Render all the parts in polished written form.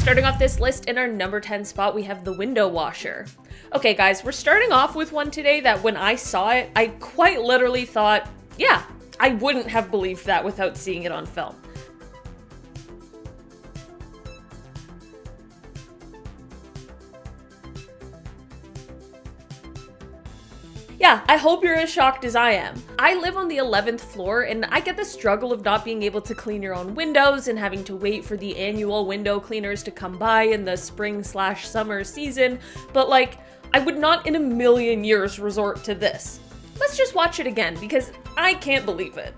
Starting off this list in our number 10 spot, we have the window washer. Okay guys, we're starting off with one today that when I saw it, I quite literally thought, yeah, I wouldn't have believed that without seeing it on film. Yeah, I hope you're as shocked as I am. I live on the 11th floor and I get the struggle of not being able to clean your own windows and having to wait for the annual window cleaners to come by in the spring/summer season, but like, I would not in a million years resort to this. Let's just watch it again because I can't believe it.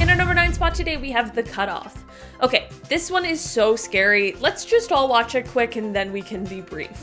In our number 9 spot today, we have the cutoff. Okay, this one is so scary. Let's just all watch it quick and then we can debrief.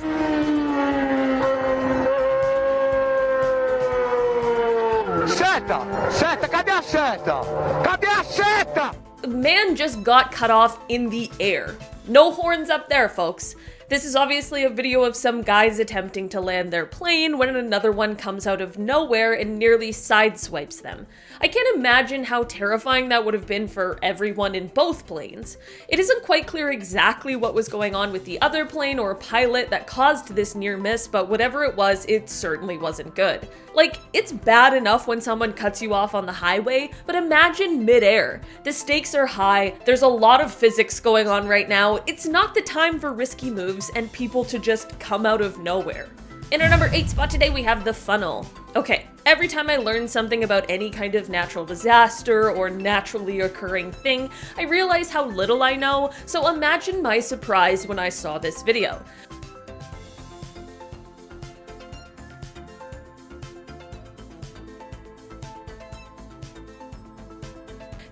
Seta! Seta! Cadê a seta? Cadê a seta? The man just got cut off in the air. No horns up there, folks. This is obviously a video of some guys attempting to land their plane when another one comes out of nowhere and nearly sideswipes them. I can't imagine how terrifying that would have been for everyone in both planes. It isn't quite clear exactly what was going on with the other plane or pilot that caused this near miss, but whatever it was, it certainly wasn't good. Like, it's bad enough when someone cuts you off on the highway, but imagine mid-air. The stakes are high, there's a lot of physics going on right now, it's not the time for risky moves and people to just come out of nowhere. In our number 8 spot today, we have the funnel. Okay, every time I learn something about any kind of natural disaster or naturally occurring thing, I realize how little I know, so imagine my surprise when I saw this video.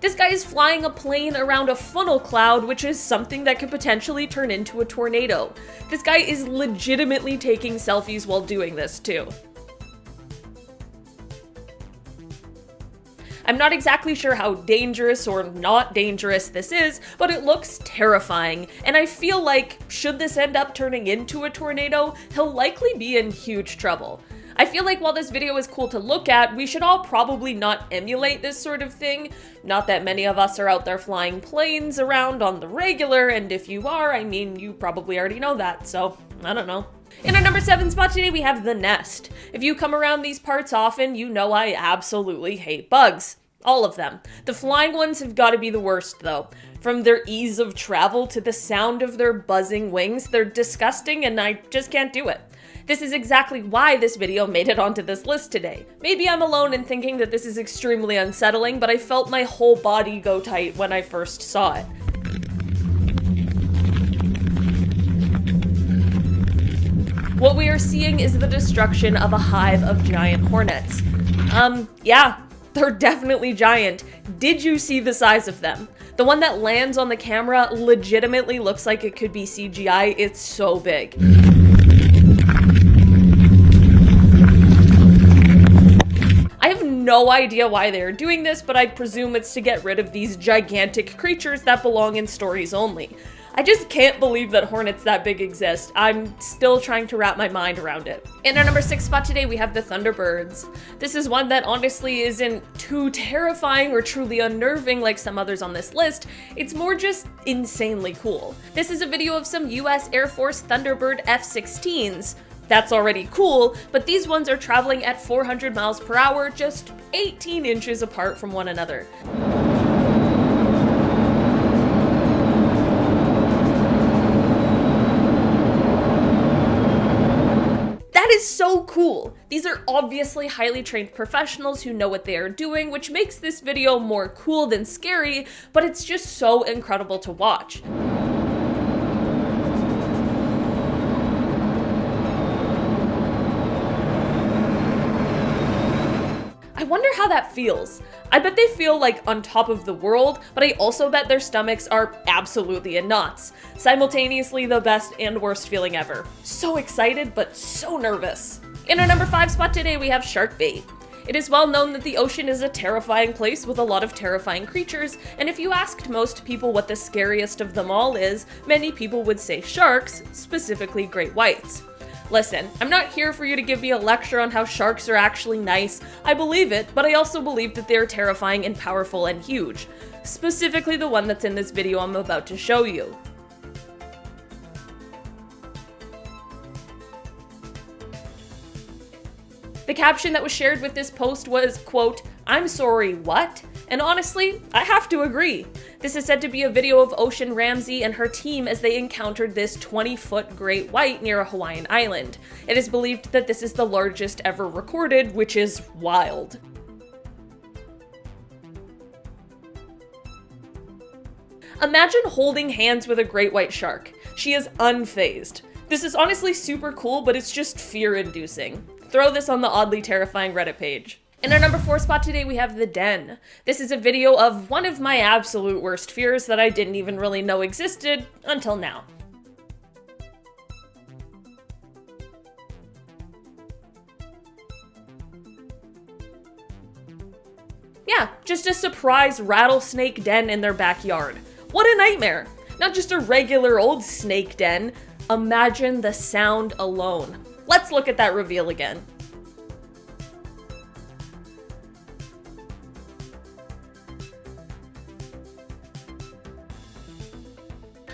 This guy is flying a plane around a funnel cloud, which is something that could potentially turn into a tornado. This guy is legitimately taking selfies while doing this too. I'm not exactly sure how dangerous or not dangerous this is, but it looks terrifying, and I feel like, should this end up turning into a tornado, he'll likely be in huge trouble. I feel like while this video is cool to look at, we should all probably not emulate this sort of thing. Not that many of us are out there flying planes around on the regular, and if you are, I mean, you probably already know that, so I don't know. In our number 7 spot today, we have the nest. If you come around these parts often, you know I absolutely hate bugs. All of them. The flying ones have got to be the worst, though. From their ease of travel to the sound of their buzzing wings, they're disgusting and I just can't do it. This is exactly why this video made it onto this list today. Maybe I'm alone in thinking that this is extremely unsettling, but I felt my whole body go tight when I first saw it. What we are seeing is the destruction of a hive of giant hornets. Yeah, they're definitely giant. Did you see the size of them? The one that lands on the camera legitimately looks like it could be CGI, it's so big. I have no idea why they are doing this, but I presume it's to get rid of these gigantic creatures that belong in stories only. I just can't believe that hornets that big exist. I'm still trying to wrap my mind around it. In our number 6 spot today, we have the Thunderbirds. This is one that honestly isn't too terrifying or truly unnerving like some others on this list. It's more just insanely cool. This is a video of some US Air Force Thunderbird F-16s. That's already cool, but these ones are traveling at 400 miles per hour, just 18 inches apart from one another. That is so cool! These are obviously highly trained professionals who know what they are doing, which makes this video more cool than scary, but it's just so incredible to watch. I wonder how that feels. I bet they feel like on top of the world, but I also bet their stomachs are absolutely in knots. Simultaneously the best and worst feeling ever. So excited, but so nervous. In our number 5 spot today, we have shark bait. It is well known that the ocean is a terrifying place with a lot of terrifying creatures, and if you asked most people what the scariest of them all is, many people would say sharks, specifically great whites. Listen, I'm not here for you to give me a lecture on how sharks are actually nice. I believe it, but I also believe that they're terrifying and powerful and huge. Specifically the one that's in this video I'm about to show you. The caption that was shared with this post was, quote, "I'm sorry, what?" And honestly, I have to agree. This is said to be a video of Ocean Ramsey and her team as they encountered this 20-foot great white near a Hawaiian island. It is believed that this is the largest ever recorded, which is wild. Imagine holding hands with a great white shark. She is unfazed. This is honestly super cool, but it's just fear-inducing. Throw this on the oddly terrifying Reddit page. In our number 4 spot today, we have The Den. This is a video of one of my absolute worst fears that I didn't even really know existed until now. Yeah, just a surprise rattlesnake den in their backyard. What a nightmare! Not just a regular old snake den. Imagine the sound alone. Let's look at that reveal again.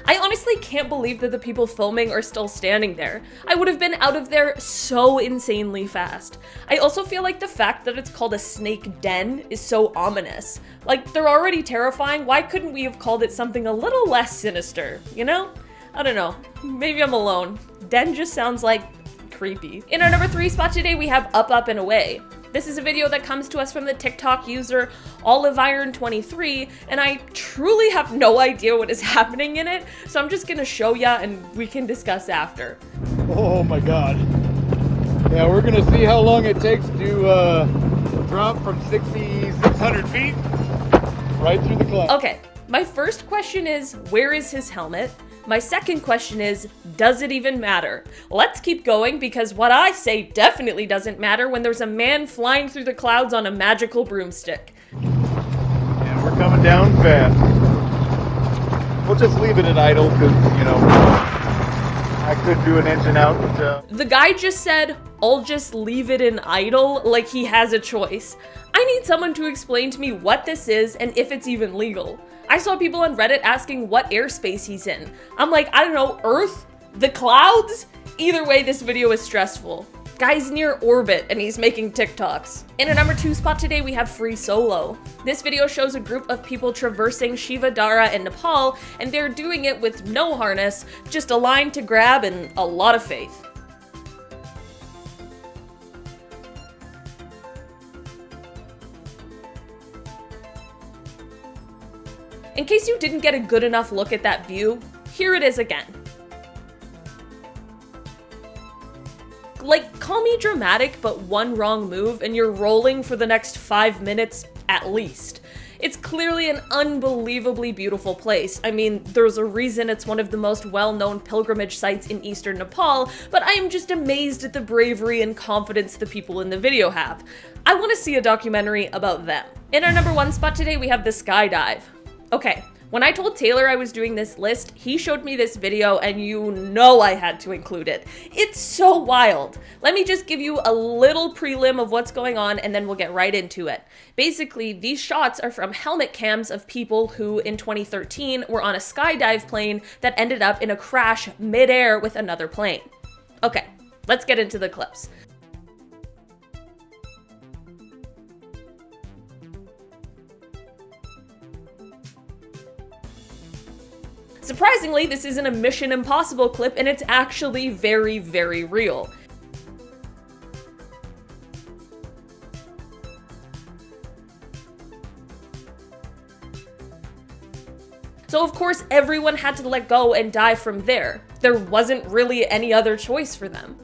I honestly can't believe that the people filming are still standing there. I would have been out of there so insanely fast. I also feel like the fact that it's called a snake den is so ominous. Like, they're already terrifying, why couldn't we have called it something a little less sinister, you know? I don't know, maybe I'm alone. Den just sounds like creepy. In our number 3 spot today, we have Up, Up, and Away. This is a video that comes to us from the TikTok user OliveIron23, and I truly have no idea what is happening in it, so I'm just gonna show ya and we can discuss after. Oh my god. Yeah, we're gonna see how long it takes to drop from 6,600 feet right through the cloud. Okay, my first question is, where is his helmet? My second question is, does it even matter? Let's keep going because what I say definitely doesn't matter when there's a man flying through the clouds on a magical broomstick. Yeah, we're coming down fast. We'll just leave it at idle because, you know, I could do an engine out. But, The guy just said, I'll just leave it in idle, like he has a choice. I need someone to explain to me what this is and if it's even legal. I saw people on Reddit asking what airspace he's in. I'm like, I don't know, Earth? The clouds? Either way, this video is stressful. Guy's near orbit and he's making TikToks. In our number 2 spot today, we have Free Solo. This video shows a group of people traversing Shiva Dara in Nepal, and they're doing it with no harness, just a line to grab and a lot of faith. In case you didn't get a good enough look at that view, here it is again. Like, call me dramatic, but one wrong move and you're rolling for the next 5 minutes at least. It's clearly an unbelievably beautiful place. I mean, there's a reason it's one of the most well-known pilgrimage sites in eastern Nepal, but I am just amazed at the bravery and confidence the people in the video have. I want to see a documentary about them. In our number 1 spot today, we have the Skydive. Okay, when I told Taylor I was doing this list, he showed me this video and you know I had to include it. It's so wild. Let me just give you a little prelim of what's going on and then we'll get right into it. Basically, these shots are from helmet cams of people who in 2013 were on a skydive plane that ended up in a crash midair with another plane. Okay, let's get into the clips. Surprisingly, this isn't a Mission Impossible clip and it's actually very, very real. So of course everyone had to let go and die from there. There wasn't really any other choice for them.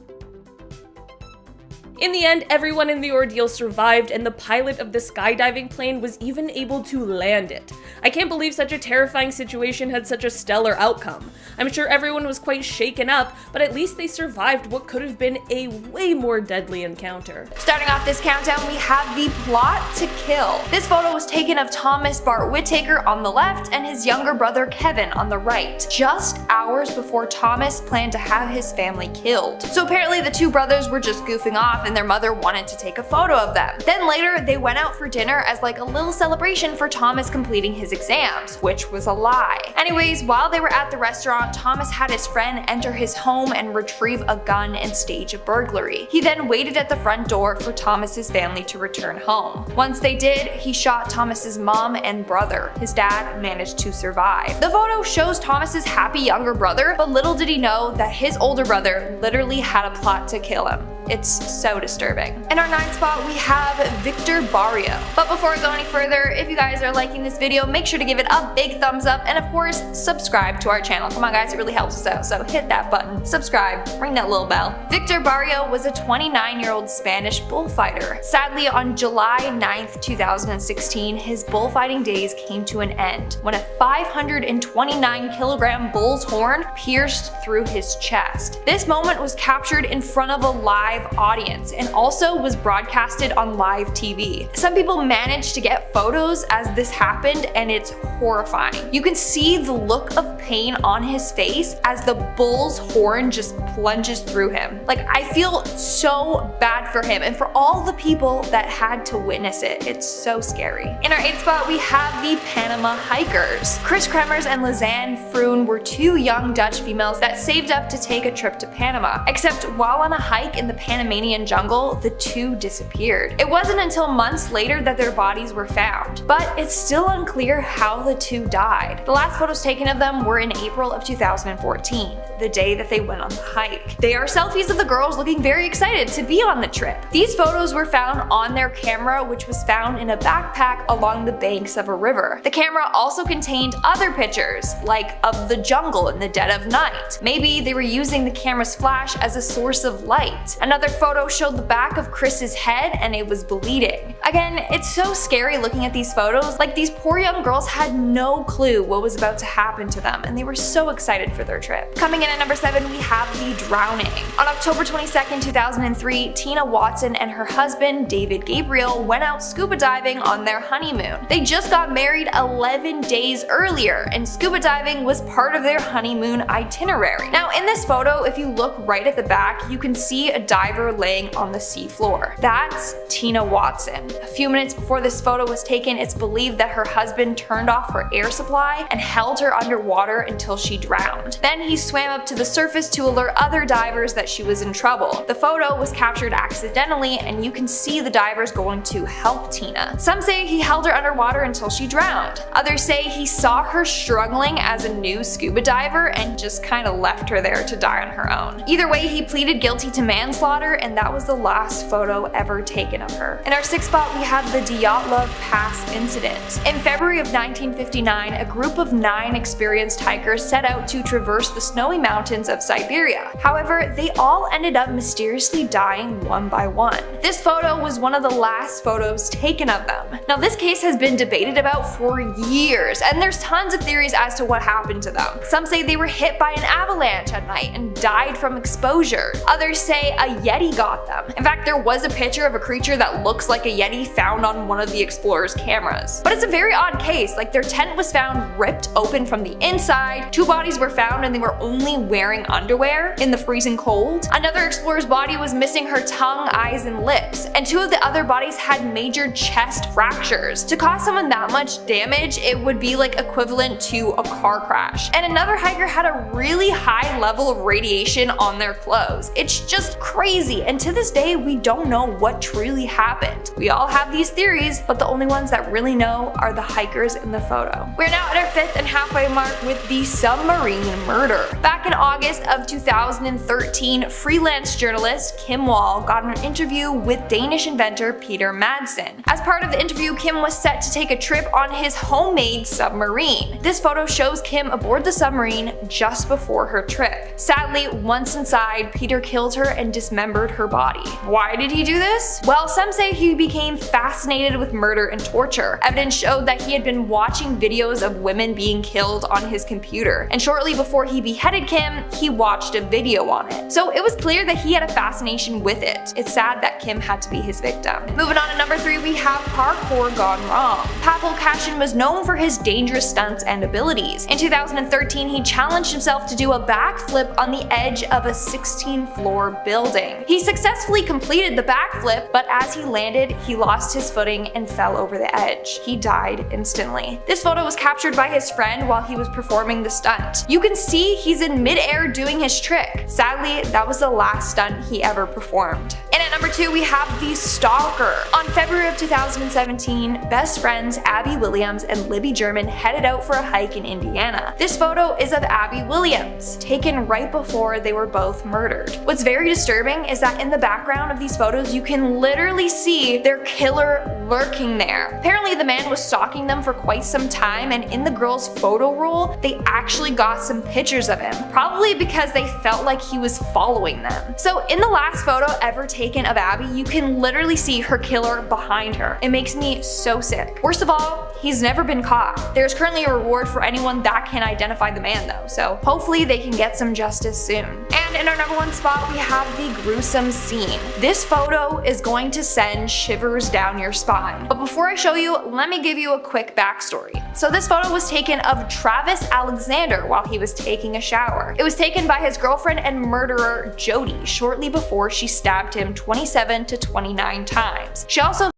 In the end, everyone in the ordeal survived, and the pilot of the skydiving plane was even able to land it. I can't believe such a terrifying situation had such a stellar outcome. I'm sure everyone was quite shaken up, but at least they survived what could have been a way more deadly encounter. Starting off this countdown, we have the plot to kill. This photo was taken of Thomas Bart Whittaker on the left and his younger brother Kevin on the right, just hours before Thomas planned to have his family killed. So apparently the two brothers were just goofing off and their mother wanted to take a photo of them. Then later they went out for dinner as like a little celebration for Thomas completing his exams, which was a lie. Anyways, while they were at the restaurant, Thomas had his friend enter his home and retrieve a gun and stage a burglary. He then waited at the front door for Thomas's family to return home. Once they did, he shot Thomas's mom and brother. His dad managed to survive. The photo shows Thomas's happy younger brother, but little did he know that his older brother literally had a plot to kill him. It's so disturbing. In our 9th spot, we have Victor Barrio. But before I go any further, if you guys are liking this video, make sure to give it a big thumbs up and of course, subscribe to our channel. Come on guys, it really helps us out, so hit that button, subscribe, ring that little bell. Victor Barrio was a 29-year-old Spanish bullfighter. Sadly, on July 9th, 2016, his bullfighting days came to an end when a 529-kilogram bull's horn pierced through his chest. This moment was captured in front of a live audience and also was broadcasted on live TV. Some people managed to get photos as this happened and it's horrifying. You can see the look of pain on his face as the bull's horn just plunges through him. Like, I feel so bad for him and for all the people that had to witness it. It's so scary. In our 8th spot, we have the Panama hikers. Chris Kremers and Lizanne Froon were two young Dutch females that saved up to take a trip to Panama. Except while on a hike in the Panamanian jungle, the two disappeared. It wasn't until months later that their bodies were found, but it's still unclear how the two died. The last photos taken of them were in April of 2014, the day that they went on the hike. They are selfies of the girls looking very excited to be on the trip. These photos were found on their camera, which was found in a backpack along the banks of a river. The camera also contained other pictures, like of the jungle in the dead of night. Maybe they were using the camera's flash as a source of light. Another photo showed the back of Chris's head and it was bleeding. Again, it's so scary looking at these photos. Like, these poor young girls had no clue what was about to happen to them and they were so excited for their trip. Coming in at number 7, we have the drowning. On October 22nd, 2003, Tina Watson and her husband, David Gabriel, went out scuba diving on their honeymoon. They just got married 11 days earlier and scuba diving was part of their honeymoon itinerary. Now, in this photo, if you look right at the back, you can see a diver laying on the seafloor. That's Tina Watson. A few minutes before this photo was taken, it's believed that her husband turned off her air supply and held her underwater until she drowned. Then he swam up to the surface to alert other divers that she was in trouble. The photo was captured accidentally and you can see the divers going to help Tina. Some say he held her underwater until she drowned. Others say he saw her struggling as a new scuba diver and just kind of left her there to die on her own. Either way, he pleaded guilty to manslaughter and that was the last photo ever taken of her. In our 6th spot, we have the Dyatlov Pass incident. In February of 1959, a group of 9 experienced hikers set out to traverse the snowy mountains of Siberia. However, they all ended up mysteriously dying one by one. This photo was one of the last photos taken of them. Now, this case has been debated about for years, and there's tons of theories as to what happened to them. Some say they were hit by an avalanche at night and died from exposure. Others say a Yeti got them. In fact, there was a picture of a creature that looks like a Yeti found on one of the explorers' cameras. But it's a very odd case. Like, their tent was found ripped open from the inside, 2 bodies were found and they were only wearing underwear in the freezing cold. Another explorer's body was missing her tongue, eyes, and lips, and 2 of the other bodies had major chest fractures. To cause someone that much damage, it would be like equivalent to a car crash. And another hiker had a really high level of radiation on their clothes. It's just crazy, and to this day we don't know what truly happened. We all have these theories, but the only ones that really know are the hikers in the photo. We're now at our 5th and halfway mark with the submarine murder. Back Back in August of 2013, freelance journalist Kim Wall got an interview with Danish inventor Peter Madsen. As part of the interview, Kim was set to take a trip on his homemade submarine. This photo shows Kim aboard the submarine just before her trip. Sadly, once inside, Peter killed her and dismembered her body. Why did he do this? Well, some say he became fascinated with murder and torture. Evidence showed that he had been watching videos of women being killed on his computer, and shortly before he beheaded Kim, he watched a video on it. So it was clear that he had a fascination with it. It's sad that Kim had to be his victim. Moving on to number 3, we have parkour gone wrong. Pavel Kashin was known for his dangerous stunts and abilities. In 2013, he challenged himself to do a backflip on the edge of a 16-floor building. He successfully completed the backflip, but as he landed, he lost his footing and fell over the edge. He died instantly. This photo was captured by his friend while he was performing the stunt. You can see he's in mid-air doing his trick. Sadly, that was the last stunt he ever performed. And at number 2, we have the Stalker. On February of 2017, best friends Abby Williams and Libby German headed out for a hike in Indiana. This photo is of Abby Williams, taken right before they were both murdered. What's very disturbing is that in the background of these photos, you can literally see their killer lurking there. Apparently, the man was stalking them for quite some time, and in the girl's photo roll, they actually got some pictures of him, probably because they felt like he was following them. So in the last photo ever taken of Abby, you can literally see her killer behind her. It makes me so sick. Worst of all, he's never been caught. There's currently a reward for anyone that can identify the man though, so hopefully they can get some justice soon. And in our number 1 spot, we have the gruesome scene. This photo is going to send shivers down your spine. But before I show you, let me give you a quick backstory. So this photo was taken of Travis Alexander while he was taking a shower. It was taken by his girlfriend and murderer Jody shortly before she stabbed him 27 to 29 times. She also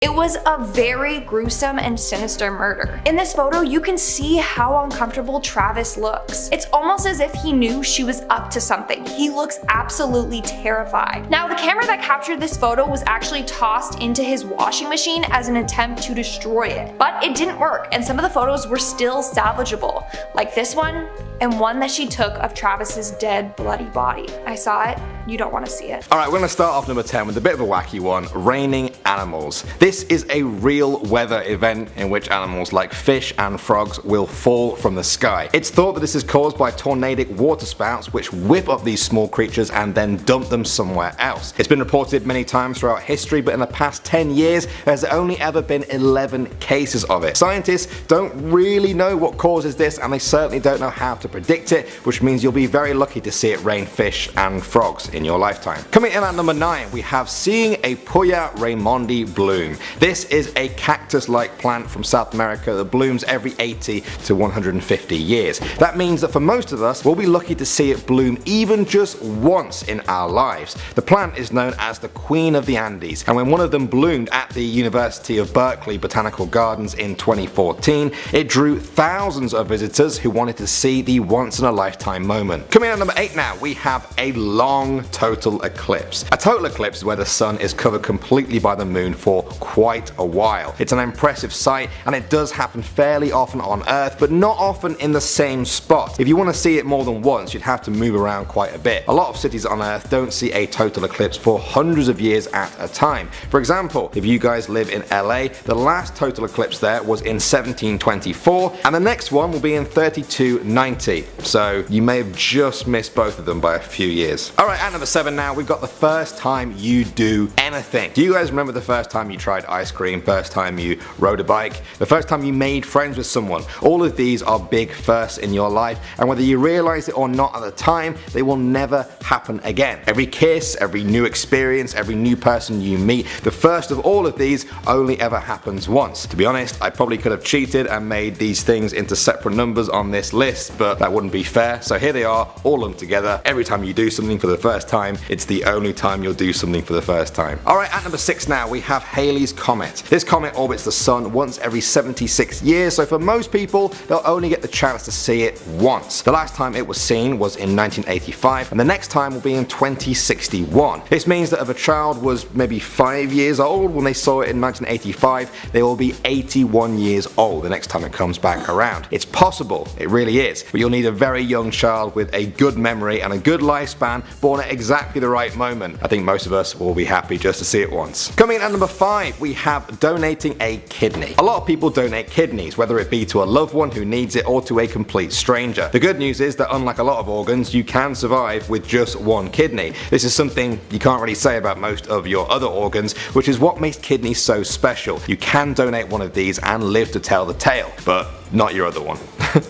It was a very gruesome and sinister murder. In this photo, you can see how uncomfortable Travis looks. It's almost as if he knew she was up to something. He looks absolutely terrified. Now, the camera that captured this photo was actually tossed into his washing machine as an attempt to destroy it. But it didn't work, and some of the photos were still salvageable, like this one and one that she took of Travis's dead, bloody body. I saw it. You don't want to see it. Alright, we're going to start off number 10 with a bit of a wacky one, raining animals. This is a real weather event in which animals like fish and frogs will fall from the sky. It's thought that this is caused by tornadic water spouts which whip up these small creatures and then dump them somewhere else. It's been reported many times throughout history, but in the past 10 years there's only ever been 11 cases of it. Scientists don't really know what causes this, and they certainly don't know how to predict it, which means you'll be very lucky to see it rain fish and frogs in your lifetime. Coming in at number 9, we have seeing a Puya Raymondi bloom. This is a cactus-like plant from South America that blooms every 80 to 150 years. That means that for most of us, we'll be lucky to see it bloom even just once in our lives. The plant is known as the Queen of the Andes, and when one of them bloomed at the University of Berkeley Botanical Gardens in 2014, it drew thousands of visitors who wanted to see the once-in-a-lifetime moment. Coming in at number 8 now, we have a long total eclipse. A total eclipse is where the sun is covered completely by the moon for quite a while. It's an impressive sight, and it does happen fairly often on Earth, but not often in the same spot. If you want to see it more than once, you'd have to move around quite a bit. A lot of cities on Earth don't see a total eclipse for hundreds of years at a time. For example, if you guys live in LA, the last total eclipse there was in 1724, and the next one will be in 3290. So you may have just missed both of them by a few years. Alright, at number 7 now, we've got the first time you do anything. Do you guys remember the first time you tried ice cream, first time you rode a bike, the first time you made friends with someone? All of these are big firsts in your life, and whether you realize it or not at the time, they will never happen again. Every kiss, every new experience, every new person you meet, the first of all of these only ever happens once. To be honest, I probably could have cheated and made these things into separate numbers on this list, but that wouldn't be fair, so here they are, all of them together. Every time you do something for the first first time, it's the only time you'll do something for the first time. Alright, at number 6 now, we have Halley's Comet. This comet orbits the sun once every 76 years, so for most people, they'll only get the chance to see it once. The last time it was seen was in 1985, and the next time will be in 2061. This means that if a child was maybe 5 years old when they saw it in 1985, they will be 81 years old the next time it comes back around. It's possible, it really is, but you'll need a very young child with a good memory and a good lifespan, born at exactly the right moment. I think most of us will be happy just to see it once. Coming in at number 5, we have donating a kidney. A lot of people donate kidneys, whether it be to a loved one who needs it or to a complete stranger. The good news is that unlike a lot of organs, you can survive with just one kidney. This is something you can't really say about most of your other organs, which is what makes kidneys so special. You can donate one of these and live to tell the tale, but not your other one.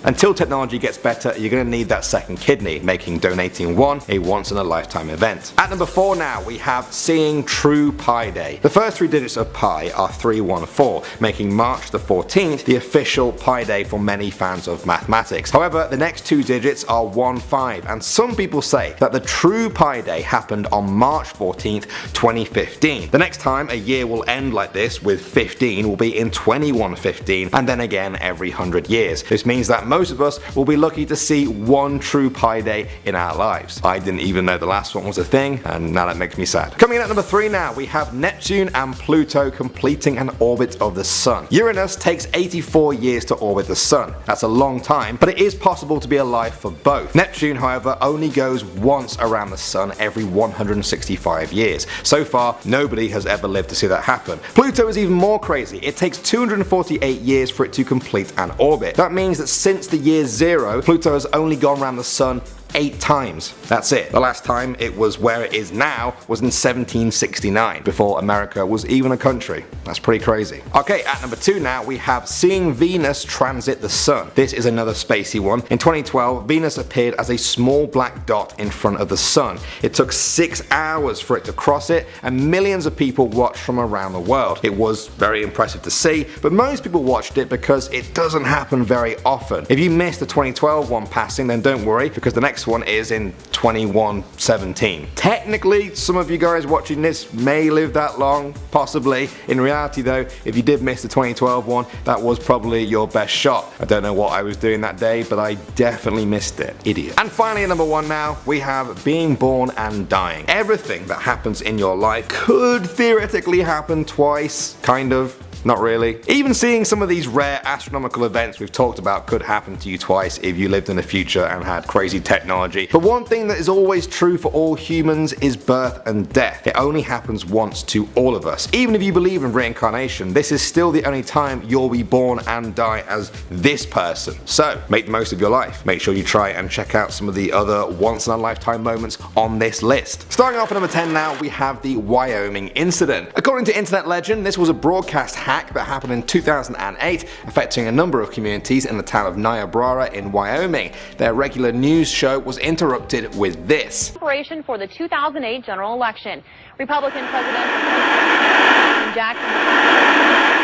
Until technology gets better, you're going to need that second kidney, making donating one a once in a lifetime event. At number 4 now, we have seeing true Pi Day. The first 3 digits of pi are 314, making March the 14th the official Pi Day for many fans of mathematics. However, the next 2 digits are 15, and some people say that the true Pi Day happened on March 14th, 2015. The next time a year will end like this with 15 will be in 2115, and then again every 100 years. This means that most of us will be lucky to see one true Pi Day in our lives. I didn't even know the last one was a thing, and now that makes me sad. Coming in at number 3 now, we have Neptune and Pluto completing an orbit of the sun. Uranus takes 84 years to orbit the sun. That's a long time, but it is possible to be alive for both. Neptune, however, only goes once around the sun every 165 years. So far, nobody has ever lived to see that happen. Pluto is even more crazy. It takes 248 years for it to complete an orbit. That means that since the year 0, Pluto has only gone around the sun 8 times. That's it. The last time it was where it is now was in 1769, before America was even a country. That's pretty crazy. Okay, at number 2 now, we have seeing Venus transit the sun. This is another spacey one. In 2012, Venus appeared as a small black dot in front of the sun. It took 6 hours for it to cross it, and millions of people watched from around the world. It was very impressive to see, but most people watched it because it doesn't happen very often. If you missed the 2012 one passing, then don't worry, because the next one is in 2117. Technically, some of you guys watching this may live that long, possibly. In reality though, if you did miss the 2012 one, that was probably your best shot. I don't know what I was doing that day, but I definitely missed it. Idiot. And finally, at number 1 now, we have being born and dying. Everything that happens in your life could theoretically happen twice, kind of. Not really. Even seeing some of these rare astronomical events we've talked about could happen to you twice if you lived in the future and had crazy technology. But one thing that is always true for all humans is birth and death. It only happens once to all of us. Even if you believe in reincarnation, this is still the only time you'll be born and die as this person. So, make the most of your life. Make sure you try and check out some of the other once in a lifetime moments on this list. Starting off at number 10 now, we have the Wyoming Incident. According to internet legend, this was a broadcast hack that happened in 2008, affecting a number of communities in the town of Niobrara in Wyoming. Their regular news show was interrupted with this. Preparation for the 2008 general election. Republican President Jackson.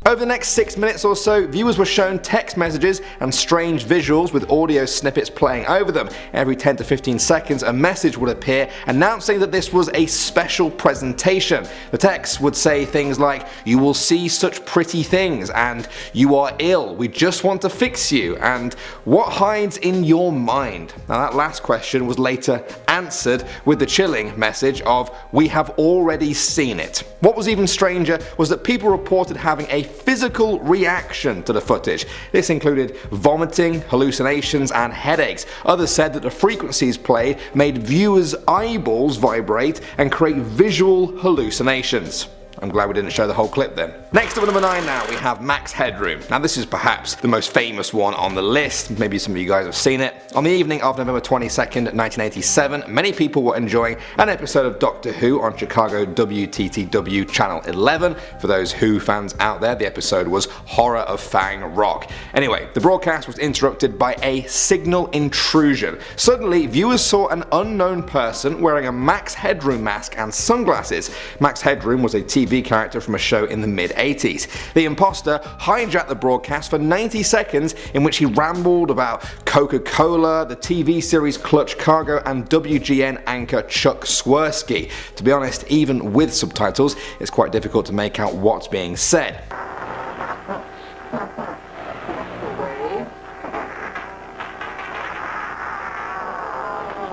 Over the next 6 minutes or so, viewers were shown text messages and strange visuals with audio snippets playing over them. Every 10 to 15 seconds a message would appear announcing that this was a special presentation. The text would say things like, "You will see such pretty things," and "You are ill, we just want to fix you," and "What hides in your mind?" Now that last question was later answered with the chilling message of, "We have already seen it." What was even stranger was that people reported having a physical reaction to the footage. This included vomiting, hallucinations, and headaches. Others said that the frequencies played made viewers' eyeballs vibrate and create visual hallucinations. I'm glad we didn't show the whole clip then. Next up at number 9 now, we have Max Headroom. Now this is perhaps the most famous one on the list. Maybe some of you guys have seen it. On the evening of November 22nd, 1987, many people were enjoying an episode of Doctor Who on Chicago WTTW Channel 11. For those Who fans out there, the episode was Horror of Fang Rock. Anyway, the broadcast was interrupted by a signal intrusion. Suddenly, viewers saw an unknown person wearing a Max Headroom mask and sunglasses. Max Headroom was a TV TV character from a show in the mid-80s. The imposter hijacked the broadcast for 90 seconds in which he rambled about Coca-Cola, the TV series Clutch Cargo, and WGN anchor Chuck Swirsky. To be honest, even with subtitles, it's quite difficult to make out what's being said.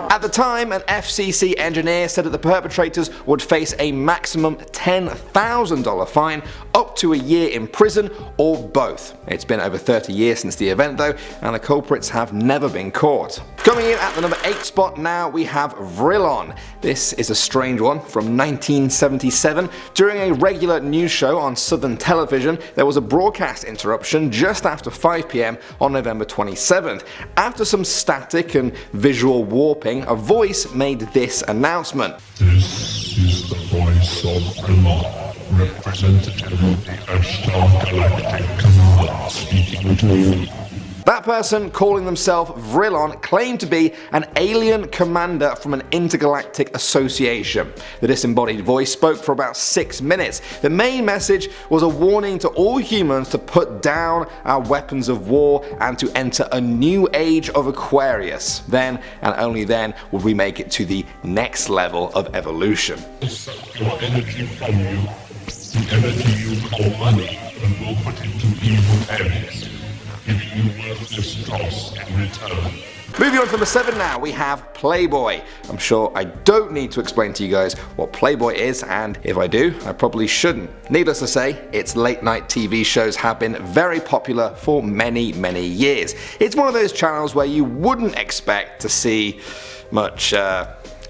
At the time, an FCC engineer said that the perpetrators would face a maximum $10,000 fine, up to a year in prison, or both. It's been over 30 years since the event though, and the culprits have never been caught. Coming in at the number 8 spot now, we have Vrylon. This is a strange one from 1977. During a regular news show on Southern television, there was a broadcast interruption just after 5 PM on November 27th. After some static and visual warping, a voice made this announcement. This is the voice of Vrylon, representative of the Earthstar Galactic Command, speaking to you. That person, calling themselves Vrylon, claimed to be an alien commander from an intergalactic association. The disembodied voice spoke for about 6 minutes. The main message was a warning to all humans to put down our weapons of war and to enter a new age of Aquarius. Then, and only then, would we make it to the next level of evolution. Suck your energy from you, the energy you call money, and we'll put it to evil areas, giving you worthless dross in return. Moving on to number 7 now, we have Playboy. I'm sure I don't need to explain to you guys what Playboy is, and if I do, I probably shouldn't. Needless to say, its late night TV shows have been very popular for many, many years. It's one of those channels where you wouldn't expect to see much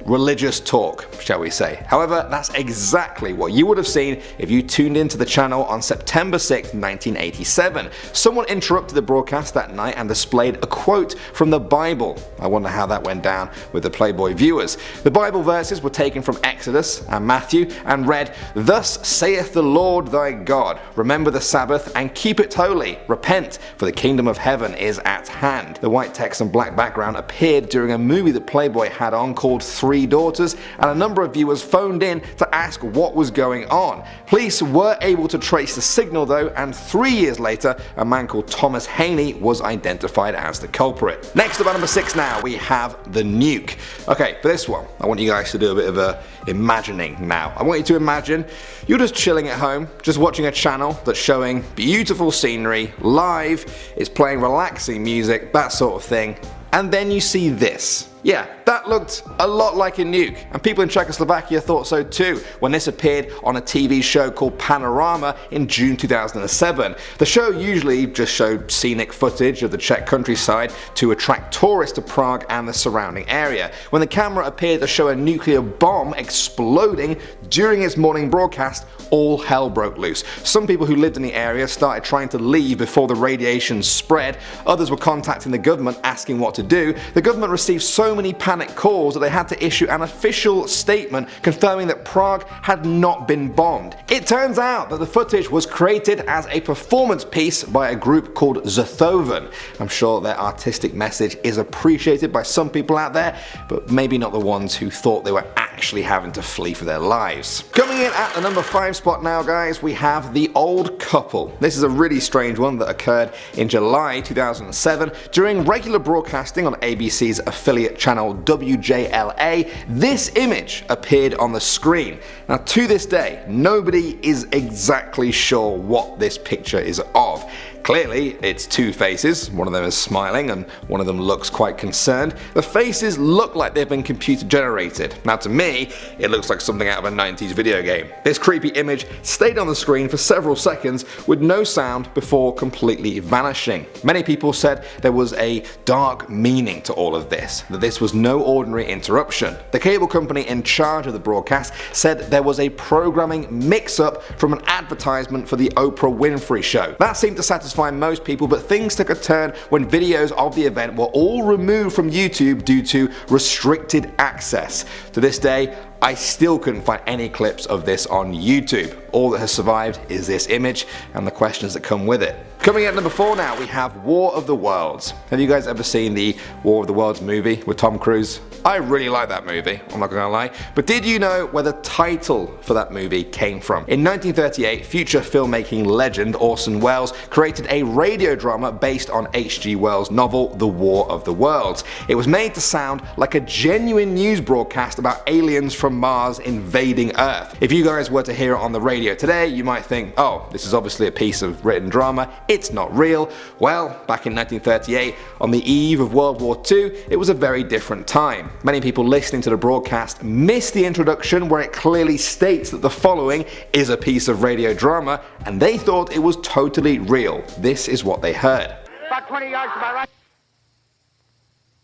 religious talk, shall we say. However, that's exactly what you would have seen if you tuned into the channel on September 6, 1987. Someone interrupted the broadcast that night and displayed a quote from the Bible. I wonder how that went down with the Playboy viewers. The Bible verses were taken from Exodus and Matthew and read, "Thus saith the Lord thy God, remember the Sabbath and keep it holy. Repent, for the kingdom of heaven is at hand." The white text and black background appeared during a movie that Playboy had on called Three Daughters, and a number of viewers phoned in to ask what was going on. Police were able to trace the signal though, and 3 years later, a man called Thomas Haney was identified as the culprit. Next up at number 6 now, we have the Nuke. Okay, for this one, I want you guys to do a bit of imagining now. I want you to imagine you're just chilling at home, just watching a channel that's showing beautiful scenery, live, it's playing relaxing music, that sort of thing, and then you see this. Yeah, that looked a lot like a nuke, and people in Czechoslovakia thought so too when this appeared on a TV show called Panorama in June 2007. The show usually just showed scenic footage of the Czech countryside to attract tourists to Prague and the surrounding area. When the camera appeared to show a nuclear bomb exploding during its morning broadcast, all hell broke loose. Some people who lived in the area started trying to leave before the radiation spread, others were contacting the government asking what to do. The government received so many panic calls that they had to issue an official statement confirming that Prague had not been bombed. It turns out that the footage was created as a performance piece by a group called Zathoven. I'm sure their artistic message is appreciated by some people out there, but maybe not the ones who thought they were actually having to flee for their lives. Coming in at the number 5 spot now, guys, we have The Old Couple. This is a really strange one that occurred in July 2007 during regular broadcasting on ABC's affiliate channel WJLA. This image appeared on the screen. Now, to this day, nobody is exactly sure what this picture is of. Clearly, it's two faces, one of them is smiling and one of them looks quite concerned. The faces look like they've been computer generated. Now to me, it looks like something out of a 90s video game. This creepy image stayed on the screen for several seconds with no sound before completely vanishing. Many people said there was a dark meaning to all of this, that this was no ordinary interruption. The cable company in charge of the broadcast said there was a programming mix-up from an advertisement for the Oprah Winfrey Show. That seemed to satisfy most people, but things took a turn when videos of the event were all removed from YouTube due to restricted access. To this day, I still couldn't find any clips of this on YouTube. All that has survived is this image and the questions that come with it. Coming at number 4 now, we have War of the Worlds. Have you guys ever seen the War of the Worlds movie with Tom Cruise? I really like that movie, I'm not gonna lie. But did you know where the title for that movie came from? In 1938, future filmmaking legend Orson Welles created a radio drama based on H.G. Wells' novel The War of the Worlds. It was made to sound like a genuine news broadcast about aliens from Mars invading Earth. If you guys were to hear it on the radio today, you might think, oh, this is obviously a piece of written drama, it's not real. Well, back in 1938, on the eve of World War II, it was a very different time. Many people listening to the broadcast missed the introduction where it clearly states that the following is a piece of radio drama, and they thought it was totally real. This is what they heard. About 20 yards to my right.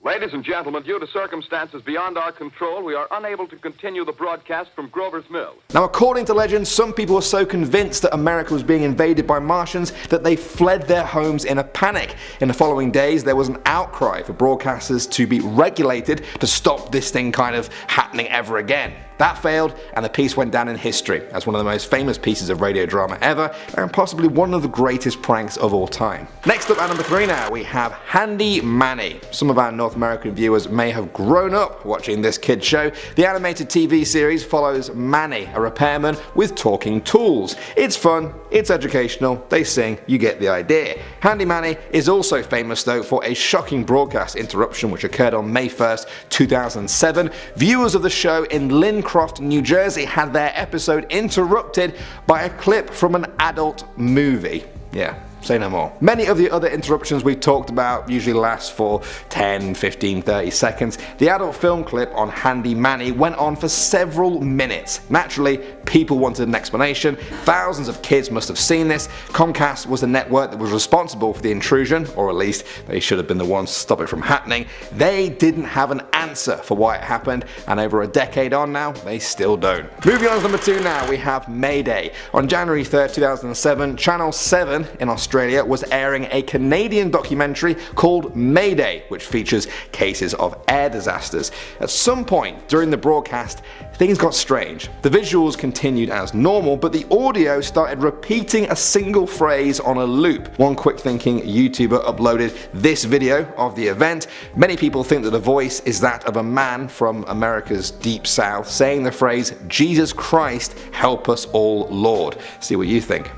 Ladies and gentlemen, due to circumstances beyond our control, we are unable to continue the broadcast from Grover's Mill. Now, according to legend, some people were so convinced that America was being invaded by Martians that they fled their homes in a panic. In the following days, there was an outcry for broadcasters to be regulated to stop this thing kind of happening ever again. That failed, and the piece went down in history as one of the most famous pieces of radio drama ever, and possibly one of the greatest pranks of all time. Next up at number 3 now, we have Handy Manny. Some of our North American viewers may have grown up watching this kid show. The animated TV series follows Manny, a repairman with talking tools. It's fun, it's educational, they sing, you get the idea. Handy Manny is also famous though for a shocking broadcast interruption which occurred on May 1st, 2007. Viewers of the show in Lincroft, New Jersey had their episode interrupted by a clip from an adult movie. Yeah. Say no more. Many of the other interruptions we talked about usually last for 10, 15, 30 seconds. The adult film clip on Handy Manny went on for several minutes. Naturally, people wanted an explanation. Thousands of kids must have seen this. Comcast was the network that was responsible for the intrusion, or at least they should have been the ones to stop it from happening. They didn't have an answer for why it happened, and over a decade on now, they still don't. Moving on to number 2 now, we have Mayday. On January 3rd, 2007, Channel 7 in Australia was airing a Canadian documentary called Mayday, which features cases of air disasters. At some point during the broadcast, things got strange. The visuals continued as normal, but the audio started repeating a single phrase on a loop. One quick thinking YouTuber uploaded this video of the event. Many people think that the voice is that of a man from America's deep south saying the phrase, "Jesus Christ, help us all, Lord." See what you think.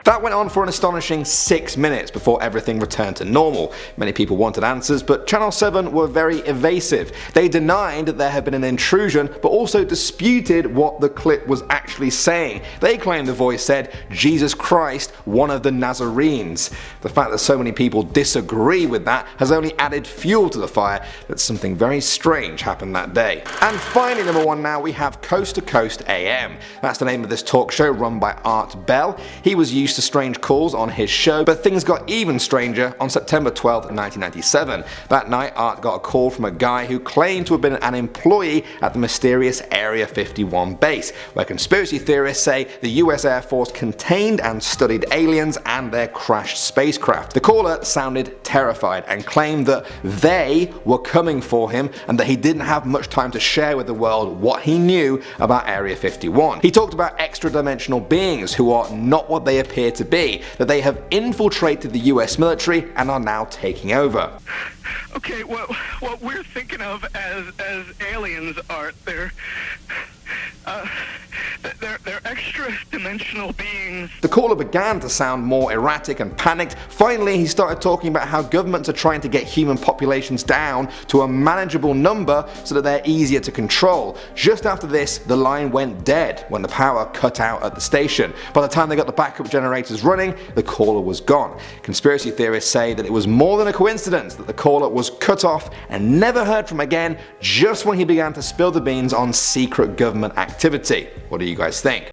That went on for an astonishing 6 minutes before everything returned to normal. Many people wanted answers, but Channel 7 were very evasive. They denied that there had been an intrusion, but also disputed what the clip was actually saying. They claimed the voice said, "Jesus Christ, one of the Nazarenes." The fact that so many people disagree with that has only added fuel to the fire that something very strange happened that day. And finally, number 1 now, we have Coast to Coast AM. That's the name of this talk show run by Art Bell. He was used to strange calls on his show, but things got even stranger on September 12th, 1997. That night, Art got a call from a guy who claimed to have been an employee at the mysterious Area 51 base, where conspiracy theorists say the US Air Force contained and studied aliens and their crashed spacecraft. The caller sounded terrified and claimed that they were coming for him and that he didn't have much time to share with the world what he knew about Area 51. He talked about extra-dimensional beings who are not what they appear to be, that they have infiltrated the US military and are now taking over. Okay, well, what we're thinking of as aliens are they're extra-dimensional beings. The caller began to sound more erratic and panicked. Finally, he started talking about how governments are trying to get human populations down to a manageable number so that they're easier to control. Just after this, the line went dead when the power cut out at the station. By the time they got the backup generators running, the caller was gone. Conspiracy theorists say that it was more than a coincidence that the caller was cut off and never heard from again just when he began to spill the beans on secret government activity. What do you guys think?